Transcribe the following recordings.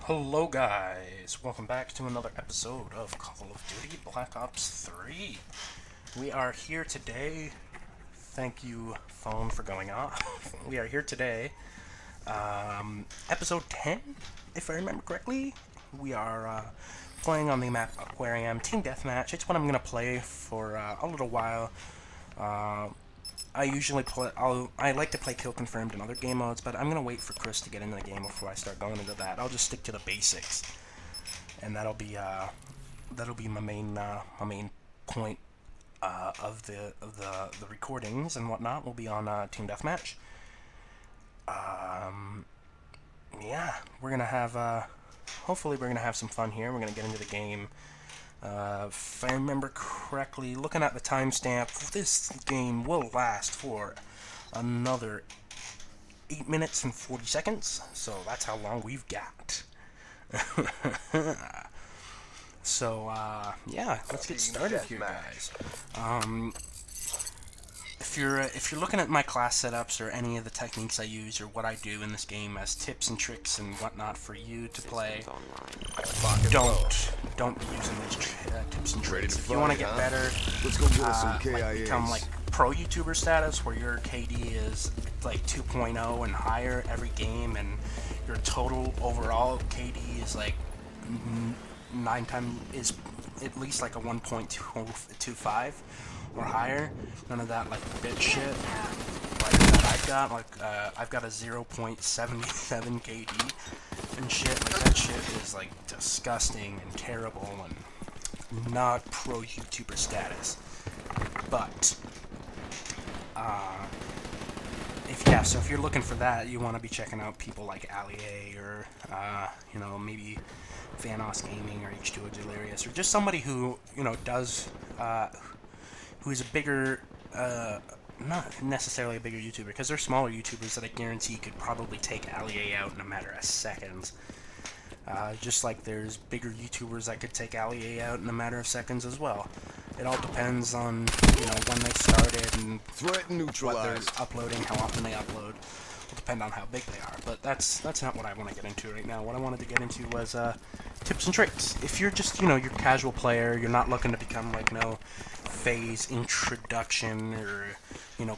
Hello guys, welcome back to another episode of Call of Duty Black Ops 3. We are here today, thank you phone for going off. We are here today, episode 10, if I remember correctly. We are playing on the map Aquarium Team Deathmatch. It's what I'm going to play for a little while. I usually play. I like to play Kill Confirmed in other game modes, but I'm gonna wait for Chris to get into the game before I start going into that. I'll just stick to the basics, and that'll be my main point of the recordings and whatnot. Will be on Team Deathmatch. Yeah, we're gonna have. Hopefully, we're gonna have some fun here. We're gonna get into the game. If I remember correctly, looking at the timestamp, this game will last for another 8 minutes and 40 seconds, so that's how long we've got. So, yeah, let's get started here, guys. If you're looking at my class setups or any of the techniques I use or what I do in this game as tips and tricks and whatnot for you to play, don't be using these tips and tricks. If you want to get better, Let's go get us some like KIAs. become like pro YouTuber status where your KD is like 2.0 and higher every game, and your total overall KD is like is at least like a 1.25 or higher. None of that like bitch shit like that I've got. I've got a 0.77 KD and shit. Like that shit is like disgusting and terrible and not pro YouTuber status. But if you're looking for that, you want to be checking out people like Ali or maybe Vanos Gaming or H2O Delirious, or just somebody who does who is a bigger, not necessarily a bigger YouTuber, because they're smaller YouTubers that I guarantee could probably take Ali out in a matter of seconds. Just like there's bigger YouTubers that could take Ali out in a matter of seconds as well. It all depends on when they started and Threat what they're neutralized. uploading, how often they upload. Will depend on how big they are. But that's not what I want to get into right now. What I wanted to get into was tips and tricks. If you're just you're a casual player, you're not looking to become like no phase introduction or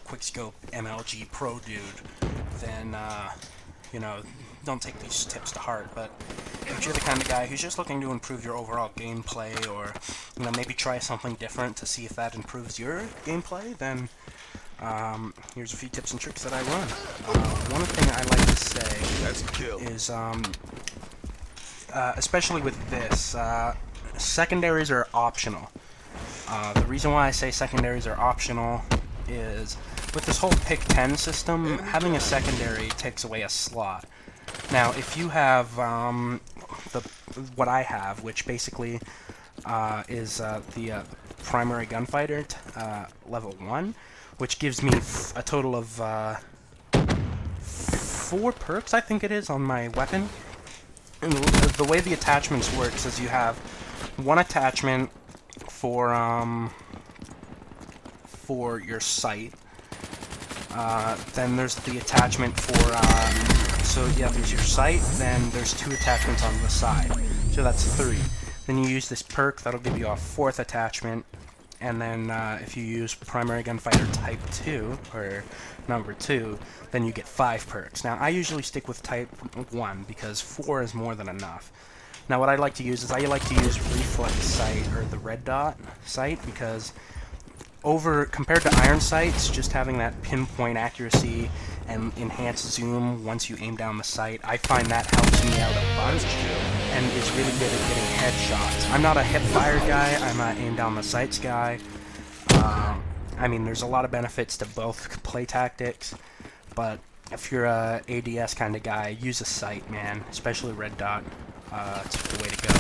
quickscope MLG pro dude, then don't take these tips to heart. But if you're the kind of guy who's just looking to improve your overall gameplay, or maybe try something different to see if that improves your gameplay, then here's a few tips and tricks that I run. One thing I like to say That's a kill. is, especially with this, secondaries are optional. The reason why I say secondaries are optional is with this whole pick 10 system, having a secondary takes away a slot. Now, if you have what I have, which basically is the primary gunfighter level 1, which gives me a total of 4 perks, I think it is, on my weapon. And the way the attachments works is you have one attachment for your sight. Then there's the attachment for there's your sight. Then there's 2 attachments on the side, so that's 3. Then you use this perk that'll give you a 4th attachment, and then if you use primary gunfighter type 2 or number 2, then you get 5 perks. Now I usually stick with type 1 because 4 is more than enough. Now what I like to use is reflex sight or the red dot sight, because compared to iron sights, just having that pinpoint accuracy and enhanced zoom once you aim down the sight, I find that helps me out a bunch and is really good at getting headshots. I'm not a hip fire guy, I'm an aim down the sights guy. I mean, there's a lot of benefits to both play tactics, but if you're a ADS kind of guy, use a sight, man, especially red dot. It's the way to go.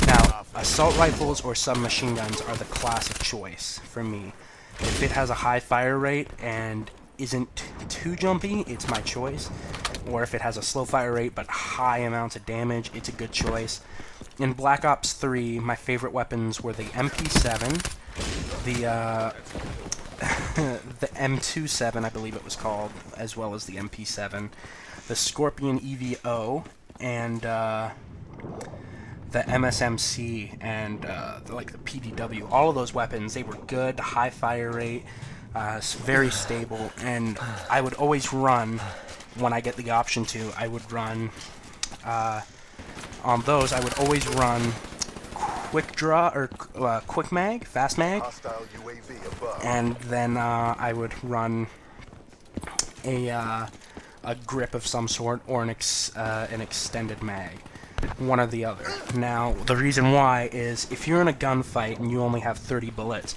Now, assault rifles or submachine guns are the class of choice for me. If it has a high fire rate and isn't too jumpy, it's my choice. Or if it has a slow fire rate but high amounts of damage, it's a good choice. In Black Ops 3, my favorite weapons were the MP7, the the M27, I believe it was called, as well as the MP7, the Scorpion EVO, and MSMC and like the PDW, all of those weapons, they were good, high fire rate, very stable, and I would always run, when I get the option to, I would run, on those, I would always run quick draw, or quick mag, fast mag, and then I would run a grip of some sort, or an extended mag. One or the other. Now, the reason why is if you're in a gunfight and you only have 30 bullets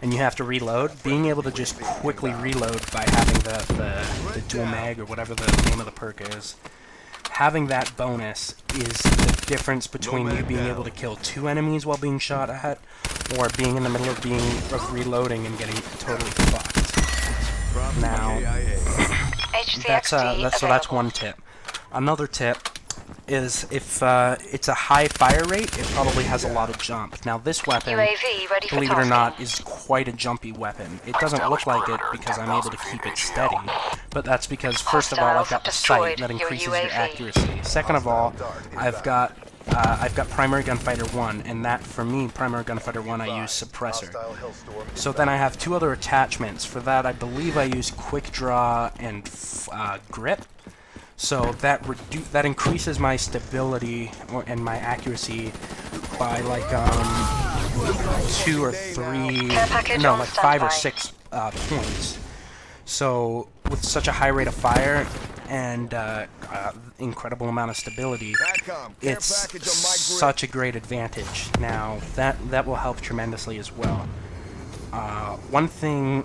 and you have to reload, being able to just quickly reload by having the dual mag, or whatever the name of the perk is, having that bonus is the difference between you being able to kill 2 enemies while being shot at, or being in the middle of reloading and getting totally fucked. Now, that's one tip. Another tip is if it's a high fire rate, it probably has a lot of jump. Now this weapon, believe it or not, is quite a jumpy weapon. It doesn't look like it because I'm able to keep it steady, but that's because, first of all, I've got the sight that increases your accuracy. Second of all, I've got Primary Gunfighter 1, and that, for me, Primary Gunfighter 1, I use Suppressor. So then I have 2 other attachments. For that, I believe I use Quick Draw and Grip. So that increases my stability and my accuracy by like 2 or 3, no, like 5 or 6 points. So with such a high rate of fire and incredible amount of stability, it's such a great advantage. Now that will help tremendously as well. One thing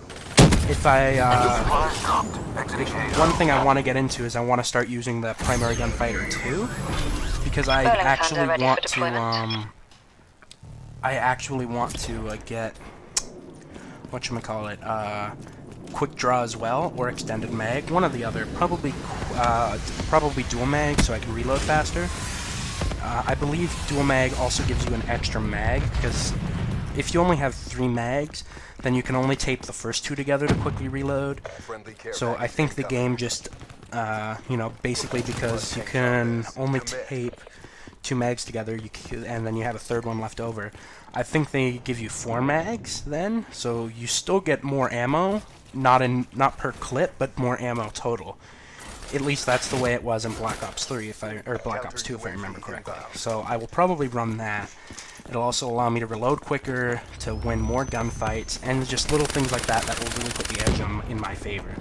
I want to get into is I want to start using the Primary Gunfighter 2, because I actually want to get quick draw as well, or extended mag, one or the other. Probably dual mag, so I can reload faster. I believe dual mag also gives you an extra mag, because if you only have 3 mags, then you can only tape the first 2 together to quickly reload. So I think the game just, basically because you can only tape 2 mags together, and then you have a 3rd one left over, I think they give you 4 mags then, so you still get more ammo, not per clip, but more ammo total. At least that's the way it was in Black Ops 3, or Black Ops 2, if I remember correctly. So I will probably run that. It'll also allow me to reload quicker, to win more gunfights, and just little things like that that will really put the edge in my favor.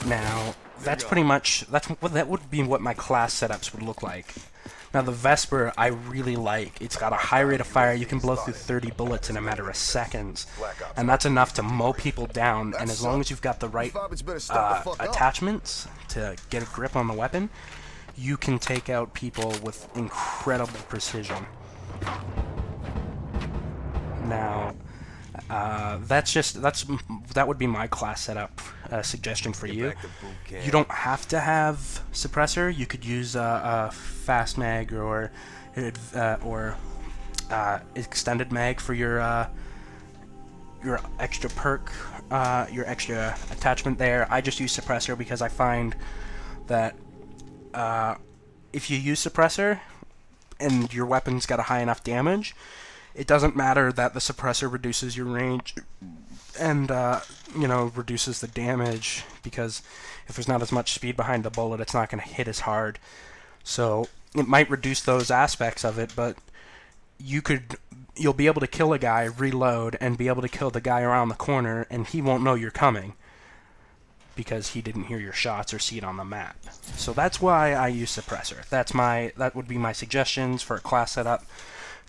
Now, that's pretty much, that would be what my class setups would look like. Now the Vesper I really like. It's got a high rate of fire. You can blow through 30 bullets in a matter of seconds, and that's enough to mow people down. And as long as you've got the right attachments to get a grip on the weapon, you can take out people with incredible precision. Now, that would be my class setup suggestion for you. You don't have to have suppressor. You could use a fast mag or extended mag for your extra perk, your extra attachment there. I just use suppressor because I find that if you use suppressor and your weapon's got a high enough damage, it doesn't matter that the suppressor reduces your range and reduces the damage, because if there's not as much speed behind the bullet, it's not going to hit as hard. So it might reduce those aspects of it, but you'll be able to kill a guy, reload, and be able to kill the guy around the corner, and he won't know you're coming because he didn't hear your shots or see it on the map. So that's why I use suppressor. That would be my suggestions for a class setup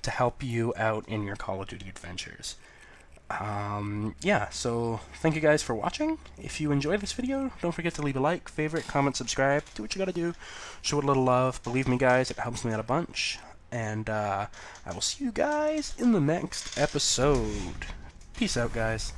to help you out in your Call of Duty adventures. Yeah, so thank you guys for watching. If you enjoyed this video, don't forget to leave a like, favorite, comment, subscribe. Do what you gotta do. Show it a little love. Believe me, guys, it helps me out a bunch. And I will see you guys in the next episode. Peace out, guys.